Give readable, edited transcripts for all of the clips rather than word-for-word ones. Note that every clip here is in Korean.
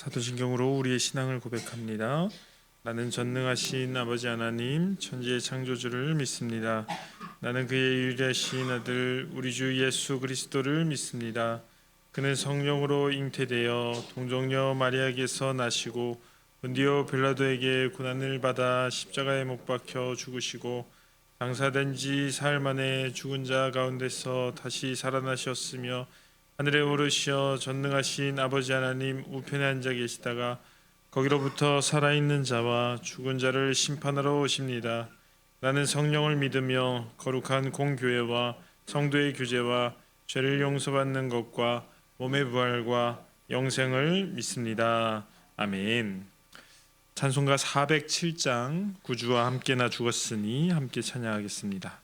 사도신경으로 우리의 신앙을 고백합니다. 나는 전능하신 아버지 하나님 천지의 창조주를 믿습니다. 나는 그의 유일하신 아들 우리 주 예수 그리스도를 믿습니다. 그는 성령으로 잉태되어 동정녀 마리아에게서 나시고 본디오 빌라도에게 고난을 받아 십자가에 못 박혀 죽으시고 장사된 지 사흘 만에 죽은 자 가운데서 다시 살아나셨으며 하늘에 오르시어 전능하신 아버지 하나님 우편에 앉아 계시다가 거기로부터 살아있는 자와 죽은 자를 심판하러 오십니다. 나는 성령을 믿으며 거룩한 공교회와 성도의 교제와 죄를 용서받는 것과 몸의 부활과 영생을 믿습니다. 아멘. 찬송가 407장 구주와 함께나 죽었으니 함께 찬양하겠습니다.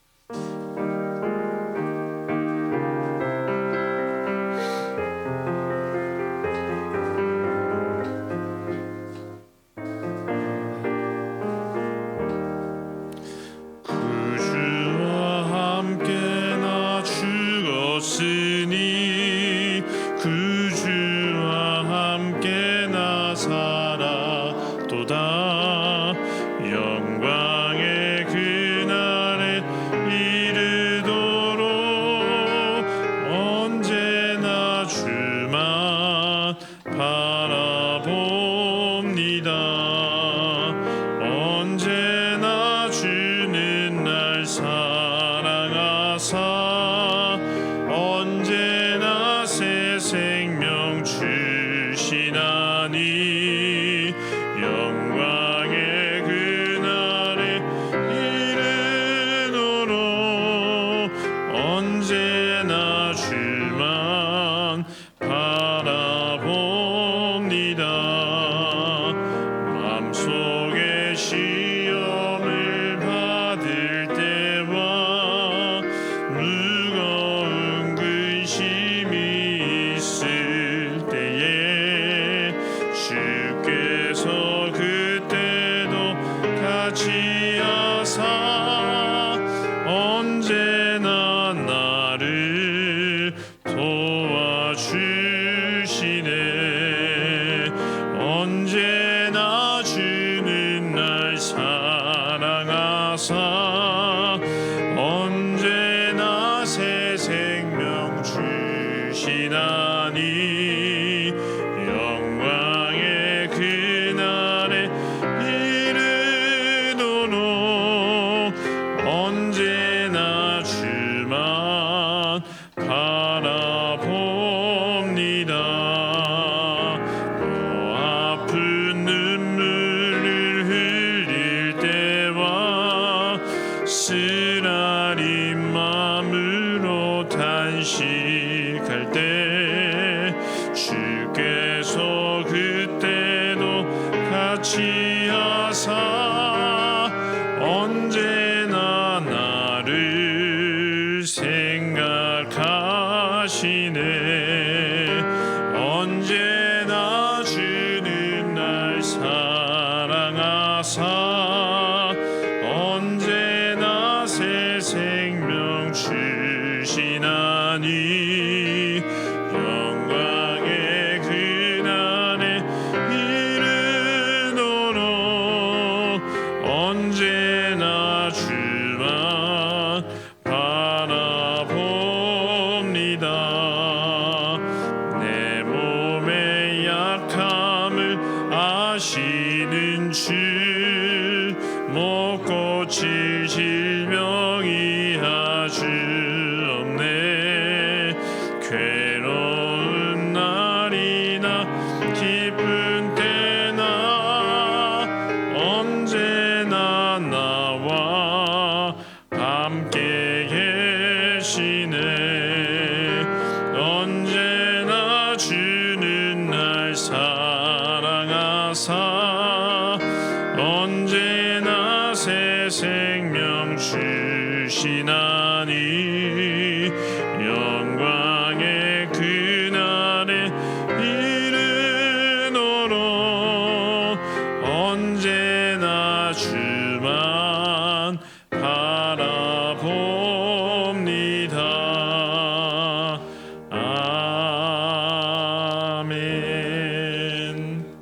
아멘.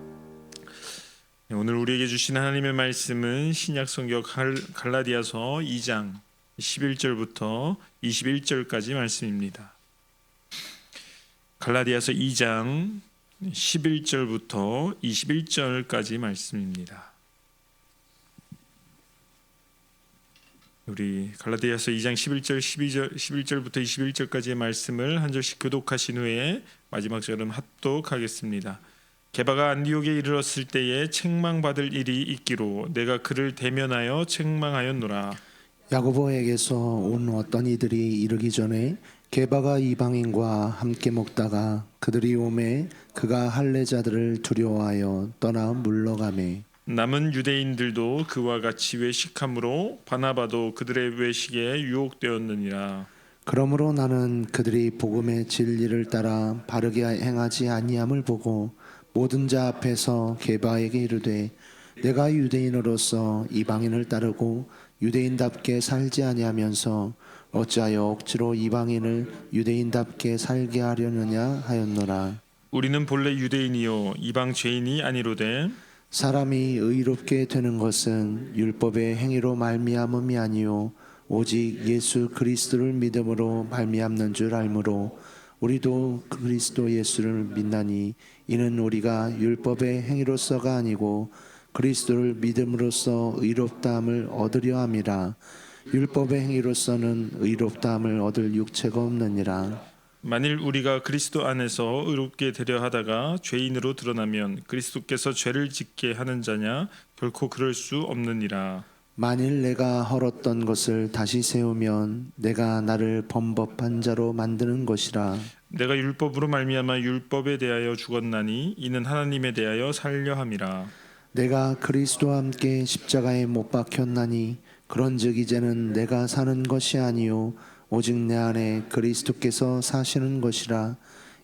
주신 하나님의 말씀은 신약 성경 갈라디아서 2장 11절부터 21절까지 말씀입니다. 갈라디아서 2장 11절부터 21절까지 말씀입니다. 우리 갈라디아서 2장 11절, 11절부터 21절까지의 말씀을 한 절씩 교독하신 후에 마지막 절은 합독하겠습니다. 게바가 안디옥에 이르렀을 때에 책망받을 일이 있기로 내가 그를 대면하여 책망하였노라. 야고보에게서 온 어떤 이들이 이르기 전에 게바가 이방인과 함께 먹다가 그들이 오매 그가 할례자들을 두려워하여 떠나 물러가매 남은 유대인들도 그와 같이 외식함으로 바나바도 그들의 외식에 유혹되었느니라. 그러므로 나는 그들이 복음의 진리를 따라 바르게 행하지 아니함을 보고 모든 자 앞에서 게바에게 이르되 내가 유대인으로서 이방인을 따르고 유대인답게 살지 아니하면서 어찌하여 억지로 이방인을 유대인답게 살게 하려느냐 하였노라. 우리는 본래 유대인이요 이방 죄인이 아니로되 사람이 의롭게 되는 것은 율법의 행위로 말미암음이 아니요 오직 예수 그리스도를 믿음으로 말미암는 줄 알므로 우리도 그리스도 예수를 믿나니 이는 우리가 율법의 행위로서가 아니고 그리스도를 믿음으로써 의롭다함을 얻으려 함이라. 율법의 행위로서는 의롭다함을 얻을 육체가 없느니라. 만일 우리가 그리스도 안에서 의롭게 되려 하다가 죄인으로 드러나면 그리스도께서 죄를 짓게 하는 자냐? 결코 그럴 수 없느니라. 만일 내가 헐었던 것을 다시 세우면 내가 나를 범법한 자로 만드는 것이라. 내가 율법으로 말미암아 율법에 대하여 죽었나니 이는 하나님에 대하여 살려 함이라. 내가 그리스도와 함께 십자가에 못 박혔나니 그런즉 이제는 내가 사는 것이 아니요 오직 내 안에 그리스도께서 사시는 것이라.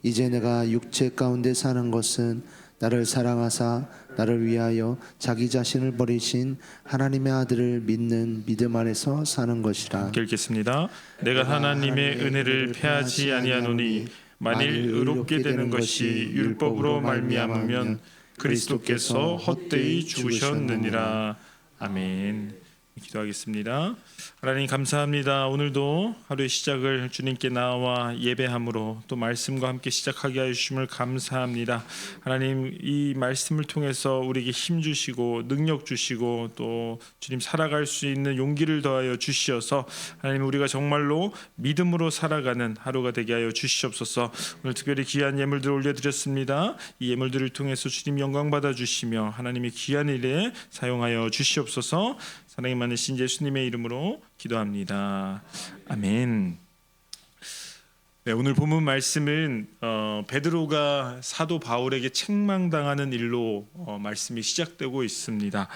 이제 내가 육체 가운데 사는 것은 나를 사랑하사 나를 위하여 자기 자신을 버리신 하나님의 아들을 믿는 믿음 안에서 사는 것이라. 함께 읽겠습니다. 내가 하나님의 은혜를 패하지 아니하노니 만일 의롭게 되는 것이 율법으로 말미암으면 그리스도께서 헛되이 죽으셨느니라. 아멘. 기도하겠습니다. 하나님 감사합니다. 오늘도 하루의 시작을 주님께 나와 예배함으로 또 말씀과 함께 시작하게 하여 주심을 감사합니다. 하나님 이 말씀을 통해서 우리에게 힘 주시고 능력 주시고 또 주님 살아갈 수 있는 용기를 더하여 주시어서 하나님 우리가 정말로 믿음으로 살아가는 하루가 되게 하여 주시옵소서. 오늘 특별히 귀한 예물들을 올려드렸습니다. 이 예물들을 통해서 주님 영광 받아 주시며 하나님의 귀한 일에 사용하여 주시옵소서. 사랑이 많으신 예수님의 이름으로 기도합니다. 아멘. 네, 오늘 본문 말씀은 베드로가 사도 바울에게 책망당하는 일로 말씀이 시작되고 있습니다.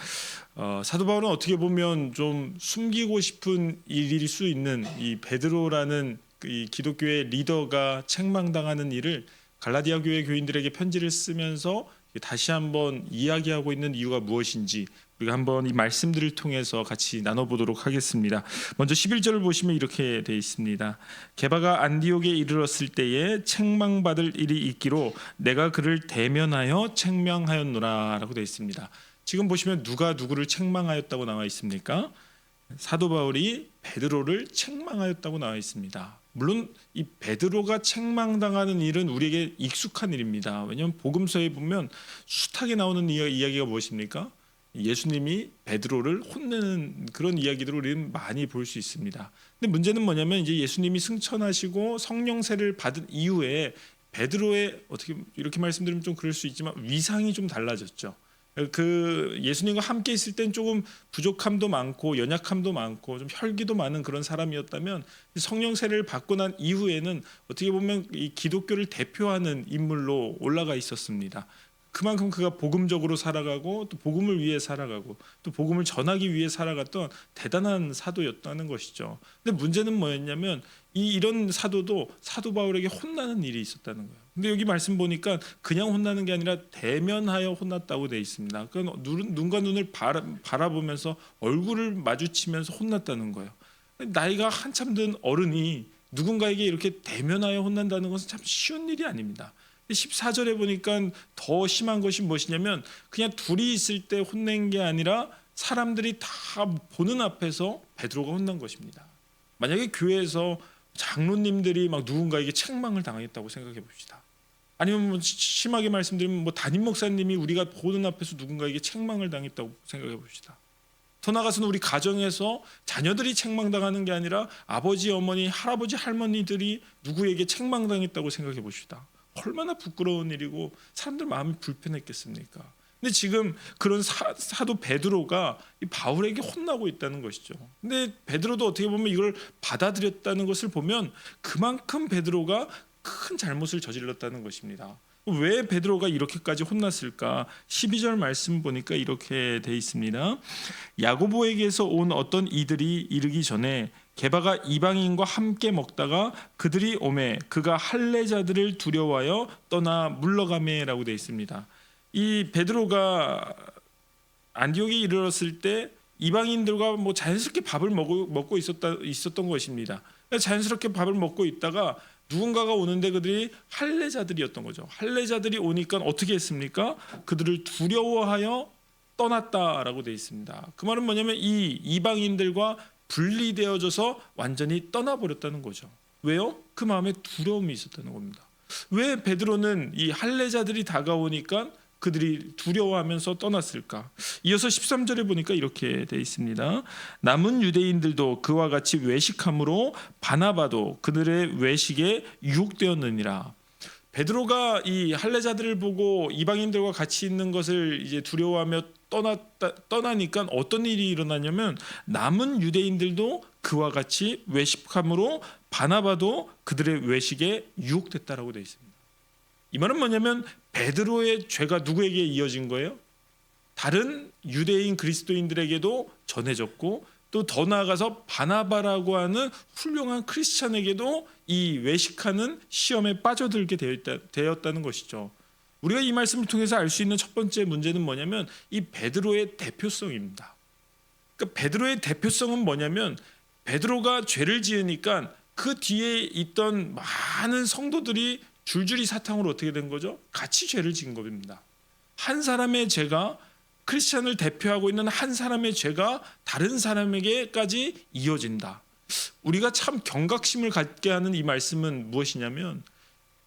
사도 바울은 어떻게 보면 좀 숨기고 싶은 일일 수 있는 이 베드로라는 이 기독교의 리더가 책망당하는 일을 갈라디아 교회 교인들에게 편지를 쓰면서 다시 한번 이야기하고 있는 이유가 무엇인지 우리가 한번 이 말씀들을 통해서 같이 나눠보도록 하겠습니다. 먼저 11절을 보시면 이렇게 되어 있습니다. 게바가 안디옥에 이르렀을 때에 책망받을 일이 있기로 내가 그를 대면하여 책망하였노라 라고 되어 있습니다. 지금 보시면 누가 누구를 책망하였다고 나와 있습니까? 사도 바울이 베드로를 책망하였다고 나와 있습니다. 물론 이 베드로가 책망당하는 일은 우리에게 익숙한 일입니다. 왜냐하면 복음서에 보면 숱하게 나오는 이야기가 무엇입니까? 예수님이 베드로를 혼내는 그런 이야기들을 우리는 많이 볼 수 있습니다. 근데 문제는 뭐냐면 이제 예수님이 승천하시고 성령세를 받은 이후에 베드로의 어떻게 이렇게 말씀드리면 좀 그럴 수 있지만 위상이 좀 달라졌죠. 그 예수님과 함께 있을 땐 조금 부족함도 많고 연약함도 많고 좀 혈기도 많은 그런 사람이었다면 성령 세례를 받고 난 이후에는 어떻게 보면 이 기독교를 대표하는 인물로 올라가 있었습니다. 그만큼 그가 복음적으로 살아가고 또 복음을 위해 살아가고 또 복음을 전하기 위해 살아갔던 대단한 사도였다는 것이죠. 근데 문제는 뭐였냐면 이런 사도도 사도 바울에게 혼나는 일이 있었다는 거예요. 근데 여기 말씀 보니까 그냥 혼나는 게 아니라 대면하여 혼났다고 돼 있습니다. 그러니까 눈과 눈을 바라보면서 얼굴을 마주치면서 혼났다는 거예요. 나이가 한참 든 어른이 누군가에게 이렇게 대면하여 혼난다는 것은 참 쉬운 일이 아닙니다. 14절에 보니까 더 심한 것이 무엇이냐면 그냥 둘이 있을 때 혼낸 게 아니라 사람들이 다 보는 앞에서 베드로가 혼난 것입니다. 만약에 교회에서 장로님들이 막 누군가에게 책망을 당했다고 생각해 봅시다. 아니면 뭐 심하게 말씀드리면 뭐 담임 목사님이 우리가 보는 앞에서 누군가에게 책망을 당했다고 생각해 봅시다. 더 나아가서는 우리 가정에서 자녀들이 책망당하는 게 아니라 아버지, 어머니, 할아버지, 할머니들이 누구에게 책망당했다고 생각해 봅시다. 얼마나 부끄러운 일이고 사람들 마음이 불편했겠습니까? 근데 지금 그런 사도 베드로가 이 바울에게 혼나고 있다는 것이죠. 근데 베드로도 어떻게 보면 이걸 받아들였다는 것을 보면 그만큼 베드로가 큰 잘못을 저질렀다는 것입니다. 왜 베드로가 이렇게까지 혼났을까? 12절 말씀 보니까 이렇게 돼 있습니다. 야고보에게서 온 어떤 이들이 이르기 전에 게바가 이방인과 함께 먹다가 그들이 오매 그가 할례자들을 두려워하여 떠나 물러가매라고 돼 있습니다. 이 베드로가 안디옥에 이르렀을 때 이방인들과 뭐 자연스럽게 밥을 먹고 있었던 것입니다. 자연스럽게 밥을 먹고 있다가 누군가가 오는데 그들이 할례자들이었던 거죠. 할례자들이 오니까 어떻게 했습니까? 그들을 두려워하여 떠났다라고 되어 있습니다. 그 말은 뭐냐면 이 이방인들과 분리되어져서 완전히 떠나버렸다는 거죠. 왜요? 그 마음에 두려움이 있었다는 겁니다. 왜 베드로는 이 할례자들이 다가오니까 그들이 두려워하면서 떠났을까? 이어서 13절에 보니까 이렇게 되어 있습니다. 남은 유대인들도 그와 같이 외식함으로 바나바도 그들의 외식에 유혹되었느니라. 베드로가 이 할례자들을 보고 이방인들과 같이 있는 것을 이제 두려워하며 떠나니까 어떤 일이 일어나냐면 남은 유대인들도 그와 같이 외식함으로 바나바도 그들의 외식에 유혹됐다라고 되어 있습니다. 이 말은 뭐냐면 베드로의 죄가 누구에게 이어진 거예요? 다른 유대인 그리스도인들에게도 전해졌고 또 더 나아가서 바나바라고 하는 훌륭한 크리스찬에게도 이 외식하는 시험에 빠져들게 되었다는 것이죠. 우리가 이 말씀을 통해서 알 수 있는 첫 번째 문제는 뭐냐면 이 베드로의 대표성입니다. 그러니까 베드로의 대표성은 뭐냐면 베드로가 죄를 지으니까 그 뒤에 있던 많은 성도들이 줄줄이 사탕으로 어떻게 된 거죠? 같이 죄를 지은 겁니다. 한 사람의 죄가 크리스찬을 대표하고 있는 한 사람의 죄가 다른 사람에게까지 이어진다. 우리가 참 경각심을 갖게 하는 이 말씀은 무엇이냐면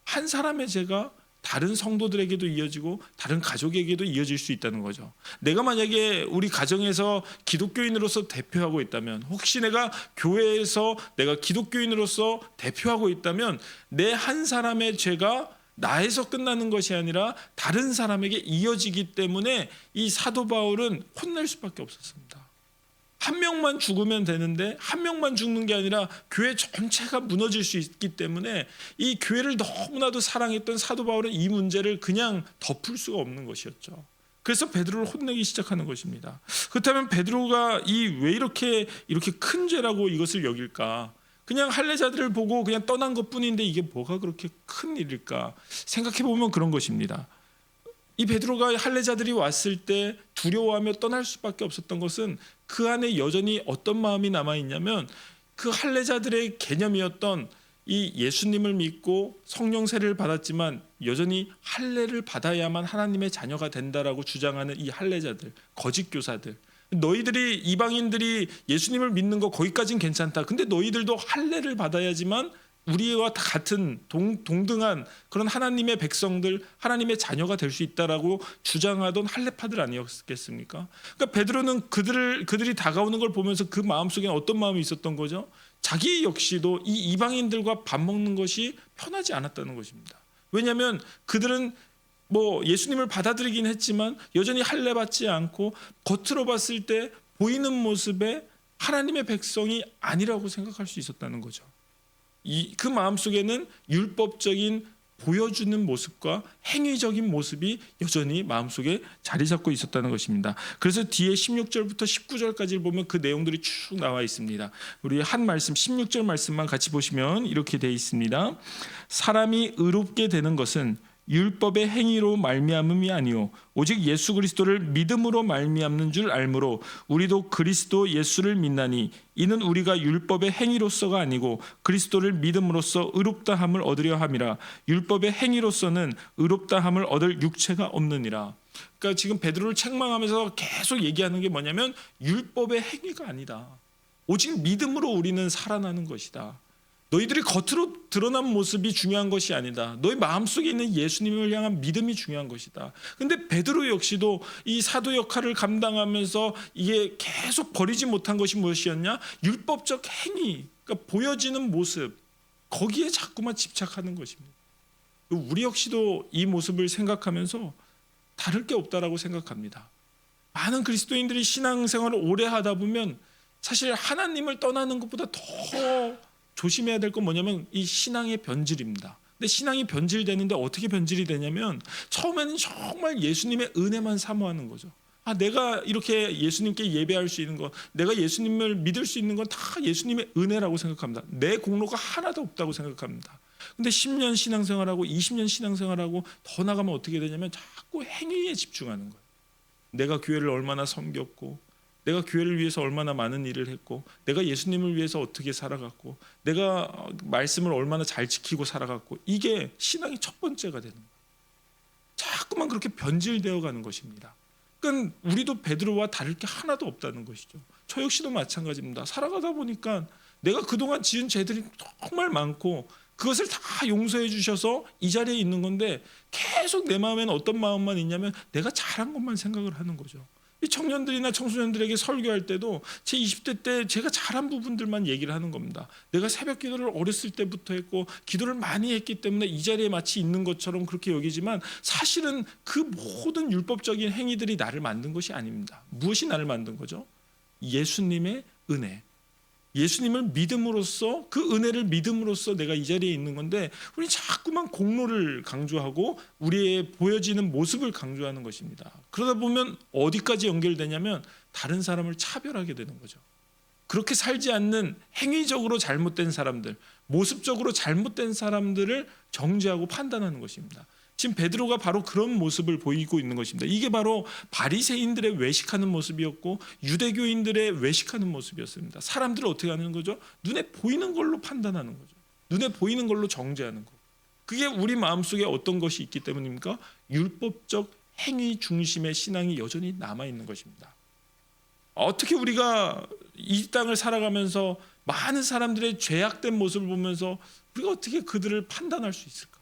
한 사람의 죄가 다른 성도들에게도 이어지고 다른 가족에게도 이어질 수 있다는 거죠. 내가 만약에 우리 가정에서 기독교인으로서 대표하고 있다면, 혹시 내가 교회에서 내가 기독교인으로서 대표하고 있다면 내 한 사람의 죄가 나에서 끝나는 것이 아니라 다른 사람에게 이어지기 때문에 이 사도 바울은 혼날 수밖에 없었습니다. 한 명만 죽으면 되는데 한 명만 죽는 게 아니라 교회 전체가 무너질 수 있기 때문에 이 교회를 너무나도 사랑했던 사도 바울은 이 문제를 그냥 덮을 수가 없는 것이었죠. 그래서 베드로를 혼내기 시작하는 것입니다. 그렇다면 베드로가 왜 이렇게 큰 죄라고 이것을 여길까? 그냥 할례자들을 보고 그냥 떠난 것뿐인데 이게 뭐가 그렇게 큰 일일까? 생각해 보면 그런 것입니다. 이 베드로가 할례자들이 왔을 때 두려워하며 떠날 수밖에 없었던 것은 그 안에 여전히 어떤 마음이 남아있냐면 그 할례자들의 개념이었던 이 예수님을 믿고 성령 세례를 받았지만 여전히 할례를 받아야만 하나님의 자녀가 된다라고 주장하는 이 할례자들, 거짓 교사들, 너희들이 이방인들이 예수님을 믿는 거 거기까지는 괜찮다. 근데 너희들도 할례를 받아야지만 우리와 같은 동등한 그런 하나님의 백성들, 하나님의 자녀가 될 수 있다라고 주장하던 할례파들 아니었겠습니까? 그러니까 베드로는 그들이 다가오는 걸 보면서 그 마음속에 어떤 마음이 있었던 거죠? 자기 역시도 이 이방인들과 밥 먹는 것이 편하지 않았다는 것입니다. 왜냐하면 그들은 뭐 예수님을 받아들이긴 했지만 여전히 할례 받지 않고 겉으로 봤을 때 보이는 모습에 하나님의 백성이 아니라고 생각할 수 있었다는 거죠. 그 마음속에는 율법적인 보여주는 모습과 행위적인 모습이 여전히 마음속에 자리 잡고 있었다는 것입니다. 그래서 뒤에 16절부터 19절까지 보면 그 내용들이 쭉 나와 있습니다. 우리 한 말씀 16절 말씀만 같이 보시면 이렇게 되어 있습니다. 사람이 의롭게 되는 것은 율법의 행위로 말미암음이 아니요 오직 예수 그리스도를 믿음으로 말미암는 줄 알므로 우리도 그리스도 예수를 믿나니 이는 우리가 율법의 행위로서가 아니고 그리스도를 믿음으로써 의롭다함을 얻으려 함이라. 율법의 행위로서는 의롭다함을 얻을 육체가 없느니라. 그러니까 지금 베드로를 책망하면서 계속 얘기하는 게 뭐냐면 율법의 행위가 아니다. 오직 믿음으로 우리는 살아나는 것이다. 너희들이 겉으로 드러난 모습이 중요한 것이 아니다. 너희 마음속에 있는 예수님을 향한 믿음이 중요한 것이다. 근데 베드로 역시도 이 사도 역할을 감당하면서 이게 계속 버리지 못한 것이 무엇이었냐? 율법적 행위, 그러니까 보여지는 모습, 거기에 자꾸만 집착하는 것입니다. 우리 역시도 이 모습을 생각하면서 다를 게 없다라고 생각합니다. 많은 그리스도인들이 신앙생활을 오래 하다 보면 사실 하나님을 떠나는 것보다 더 조심해야 될 건 뭐냐면 이 신앙의 변질입니다. 근데 신앙이 변질되는데 어떻게 변질이 되냐면 처음에는 정말 예수님의 은혜만 사모하는 거죠. 내가 이렇게 예수님께 예배할 수 있는 것, 내가 예수님을 믿을 수 있는 건 다 예수님의 은혜라고 생각합니다. 내 공로가 하나도 없다고 생각합니다. 근데 10년 신앙생활하고 20년 신앙생활하고 더 나가면 어떻게 되냐면 자꾸 행위에 집중하는 거예요. 내가 교회를 얼마나 섬겼고, 내가 교회를 위해서 얼마나 많은 일을 했고, 내가 예수님을 위해서 어떻게 살아갔고, 내가 말씀을 얼마나 잘 지키고 살아갔고, 이게 신앙의 첫 번째가 되는 거예요. 자꾸만 그렇게 변질되어 가는 것입니다. 그러니까 우리도 베드로와 다를 게 하나도 없다는 것이죠. 저 역시도 마찬가지입니다. 살아가다 보니까 내가 그동안 지은 죄들이 정말 많고 그것을 다 용서해 주셔서 이 자리에 있는 건데 계속 내 마음에는 어떤 마음만 있냐면 내가 잘한 것만 생각을 하는 거죠. 이 청년들이나 청소년들에게 설교할 때도 제 20대 때 제가 잘한 부분들만 얘기를 하는 겁니다. 내가 새벽 기도를 어렸을 때부터 했고 기도를 많이 했기 때문에 이 자리에 마치 있는 것처럼 그렇게 여기지만 사실은 그 모든 율법적인 행위들이 나를 만든 것이 아닙니다. 무엇이 나를 만든 거죠? 예수님의 은혜. 예수님을 믿음으로써, 그 은혜를 믿음으로써 내가 이 자리에 있는 건데 우리 자꾸만 공로를 강조하고 우리의 보여지는 모습을 강조하는 것입니다. 그러다 보면 어디까지 연결되냐면 다른 사람을 차별하게 되는 거죠. 그렇게 살지 않는 행위적으로 잘못된 사람들, 모습적으로 잘못된 사람들을 정죄하고 판단하는 것입니다. 지금 베드로가 바로 그런 모습을 보이고 있는 것입니다. 이게 바로 바리새인들의 외식하는 모습이었고 유대교인들의 외식하는 모습이었습니다. 사람들을 어떻게 하는 거죠? 눈에 보이는 걸로 판단하는 거죠. 눈에 보이는 걸로 정죄하는 거. 그게 우리 마음속에 어떤 것이 있기 때문입니까? 율법적 행위 중심의 신앙이 여전히 남아있는 것입니다. 어떻게 우리가 이 땅을 살아가면서 많은 사람들의 죄악된 모습을 보면서 우리가 어떻게 그들을 판단할 수 있을까?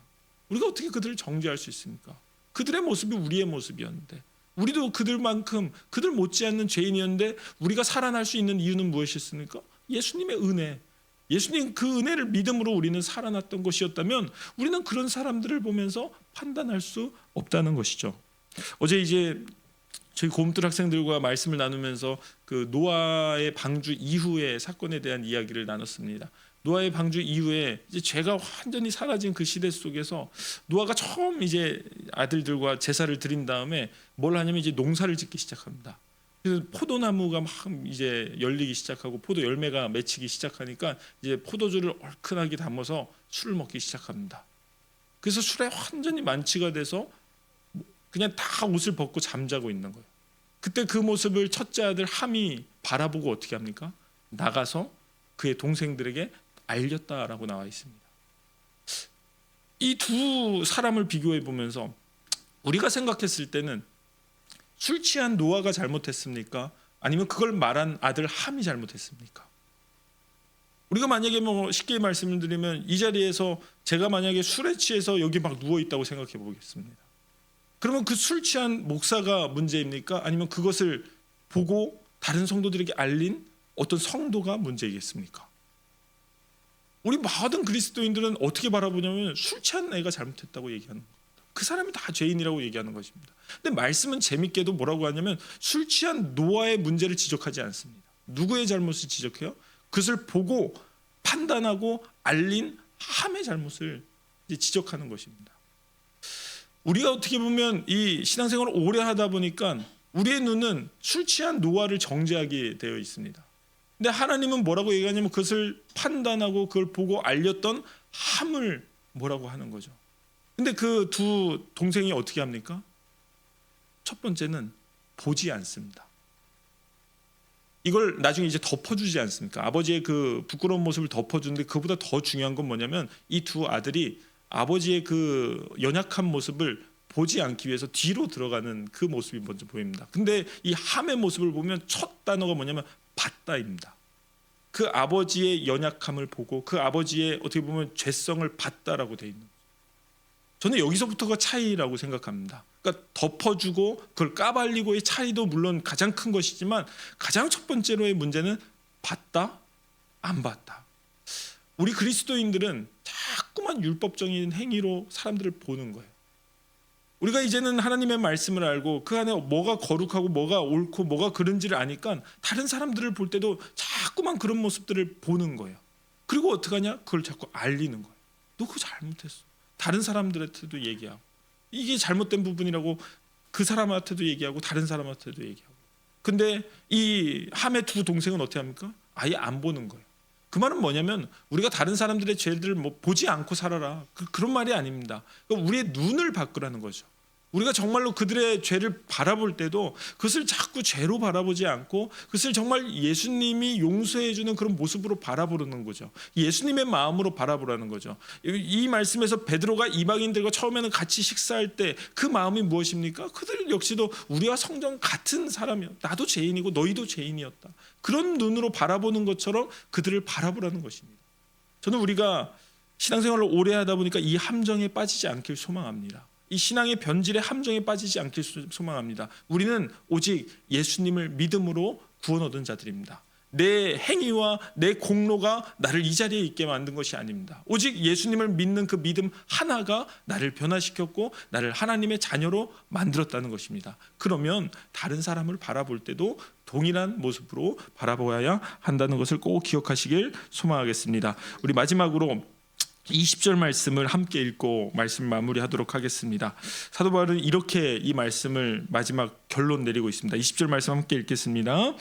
우리가 어떻게 그들을 정죄할 수 있습니까? 그들의 모습이 우리의 모습이었는데 우리도 그들만큼 그들 못지않는 죄인이었는데 우리가 살아날 수 있는 이유는 무엇이었습니까? 예수님의 은혜. 예수님 그 은혜를 믿음으로 우리는 살아났던 것이었다면 우리는 그런 사람들을 보면서 판단할 수 없다는 것이죠. 어제 이제 저희 고음들 학생들과 말씀을 나누면서 그 노아의 방주 이후의 사건에 대한 이야기를 나눴습니다. 노아의 방주 이후에 이제 죄가 완전히 사라진 그 시대 속에서 노아가 처음 이제 아들들과 제사를 드린 다음에 뭘 하냐면 이제 농사를 짓기 시작합니다. 그래서 포도나무가 막 이제 열리기 시작하고 포도 열매가 맺히기 시작하니까 이제 포도주를 얼큰하게 담아서 술을 먹기 시작합니다. 그래서 술에 완전히 만취가 돼서 그냥 다 옷을 벗고 잠자고 있는 거예요. 그때 그 모습을 첫째 아들 함이 바라보고 어떻게 합니까? 나가서 그의 동생들에게 알렸다라고 나와 있습니다. 이 두 사람을 비교해 보면서 우리가 생각했을 때는 술 취한 노아가 잘못했습니까? 아니면 그걸 말한 아들 함이 잘못했습니까? 우리가 만약에 뭐 쉽게 말씀을 드리면 이 자리에서 제가 만약에 술에 취해서 여기 막 누워 있다고 생각해 보겠습니다. 그러면 그 술 취한 목사가 문제입니까? 아니면 그것을 보고 다른 성도들에게 알린 어떤 성도가 문제이겠습니까? 우리 모든 그리스도인들은 어떻게 바라보냐면 술 취한 애가 잘못했다고 얘기하는 겁니다. 그 사람이 다 죄인이라고 얘기하는 것입니다. 근데 말씀은 재밌게도 뭐라고 하냐면 술 취한 노아의 문제를 지적하지 않습니다. 누구의 잘못을 지적해요? 그것을 보고 판단하고 알린 함의 잘못을 이제 지적하는 것입니다. 우리가 어떻게 보면 이 신앙생활을 오래 하다 보니까 우리의 눈은 술 취한 노아를 정죄하게 되어 있습니다. 근데 하나님은 뭐라고 얘기하냐면 그것을 판단하고 그걸 보고 알렸던 함을 뭐라고 하는 거죠. 근데 그 두 동생이 어떻게 합니까? 첫 번째는 보지 않습니다. 이걸 나중에 이제 덮어주지 않습니까? 아버지의 그 부끄러운 모습을 덮어주는데 그보다 더 중요한 건 뭐냐면 이 두 아들이 아버지의 그 연약한 모습을 보지 않기 위해서 뒤로 들어가는 그 모습이 먼저 보입니다. 근데 이 함의 모습을 보면 첫 단어가 뭐냐면 봤다입니다. 그 아버지의 연약함을 보고 그 아버지의 어떻게 보면 죄성을 봤다라고 돼 있는 거예요. 저는 여기서부터가 차이라고 생각합니다. 그러니까 덮어주고 그걸 까발리고의 차이도 물론 가장 큰 것이지만 가장 첫 번째로의 문제는 봤다, 안 봤다. 우리 그리스도인들은 자꾸만 율법적인 행위로 사람들을 보는 거예요. 우리가 이제는 하나님의 말씀을 알고 그 안에 뭐가 거룩하고 뭐가 옳고 뭐가 그른지를 아니까 다른 사람들을 볼 때도 자꾸만 그런 모습들을 보는 거예요. 그리고 어떻게 하냐? 그걸 자꾸 알리는 거예요. 너 그거 잘못했어. 다른 사람들한테도 얘기하고 이게 잘못된 부분이라고 그 사람한테도 얘기하고 다른 사람한테도 얘기하고. 근데 이 함의 두 동생은 어떻게 합니까? 아예 안 보는 거예요. 그 말은 뭐냐면 우리가 다른 사람들의 죄들을 뭐 보지 않고 살아라, 그런 말이 아닙니다. 그러니까 우리의 눈을 바꾸라는 거죠. 우리가 정말로 그들의 죄를 바라볼 때도 그것을 자꾸 죄로 바라보지 않고 그것을 정말 예수님이 용서해 주는 그런 모습으로 바라보는 거죠. 예수님의 마음으로 바라보라는 거죠. 이 말씀에서 베드로가 이방인들과 처음에는 같이 식사할 때 그 마음이 무엇입니까? 그들 역시도 우리와 성전 같은 사람이야. 나도 죄인이고 너희도 죄인이었다. 그런 눈으로 바라보는 것처럼 그들을 바라보라는 것입니다. 저는 우리가 신앙생활을 오래 하다 보니까 이 함정에 빠지지 않길 소망합니다. 이 신앙의 변질의 함정에 빠지지 않길 소망합니다. 우리는 오직 예수님을 믿음으로 구원 얻은 자들입니다. 내 행위와 내 공로가 나를 이 자리에 있게 만든 것이 아닙니다. 오직 예수님을 믿는 그 믿음 하나가 나를 변화시켰고 나를 하나님의 자녀로 만들었다는 것입니다. 그러면 다른 사람을 바라볼 때도 동일한 모습으로 바라보아야 한다는 것을 꼭 기억하시길 소망하겠습니다. 우리 마지막으로 20절 말씀을 함께 읽고 말씀 마무리하도록 하겠습니다. 사도 바울은 이렇게 이 말씀을 마지막 결론 내리고 있습니다. 20절 말씀 함께 읽겠습니다.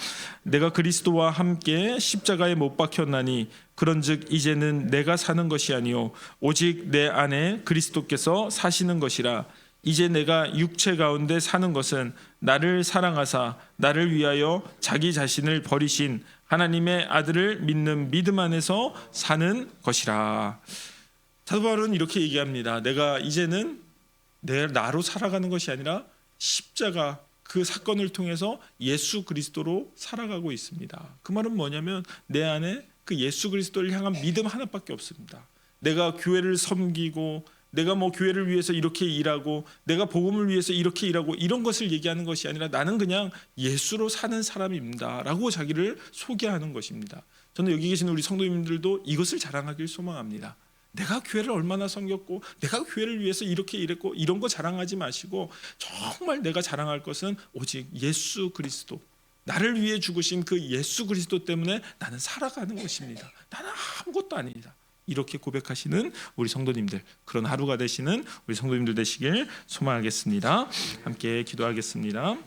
내가 그리스도와 함께 십자가에 못 박혔나니 그런즉 이제는 내가 사는 것이 아니요 오직 내 안에 그리스도께서 사시는 것이라. 이제 내가 육체 가운데 사는 것은 나를 사랑하사 나를 위하여 자기 자신을 버리신 하나님의 아들을 믿는 믿음 안에서 사는 것이라. 사도 바울은 이렇게 얘기합니다. 내가 이제는 나로 살아가는 것이 아니라 십자가 그 사건을 통해서 예수 그리스도로 살아가고 있습니다. 그 말은 뭐냐면 내 안에 그 예수 그리스도를 향한 믿음 하나밖에 없습니다. 내가 교회를 섬기고 내가 뭐 교회를 위해서 이렇게 일하고 내가 복음을 위해서 이렇게 일하고 이런 것을 얘기하는 것이 아니라 나는 그냥 예수로 사는 사람입니다 라고 자기를 소개하는 것입니다. 저는 여기 계신 우리 성도님들도 이것을 자랑하길 소망합니다. 내가 교회를 얼마나 섬겼고 내가 교회를 위해서 이렇게 일했고 이런 거 자랑하지 마시고 정말 내가 자랑할 것은 오직 예수 그리스도, 나를 위해 죽으신 그 예수 그리스도 때문에 나는 살아가는 것입니다. 나는 아무것도 아닙니다. 이렇게 고백하시는 우리 성도님들, 그런 하루가 되시는 우리 성도님들 되시길 소망하겠습니다. 함께 기도하겠습니다.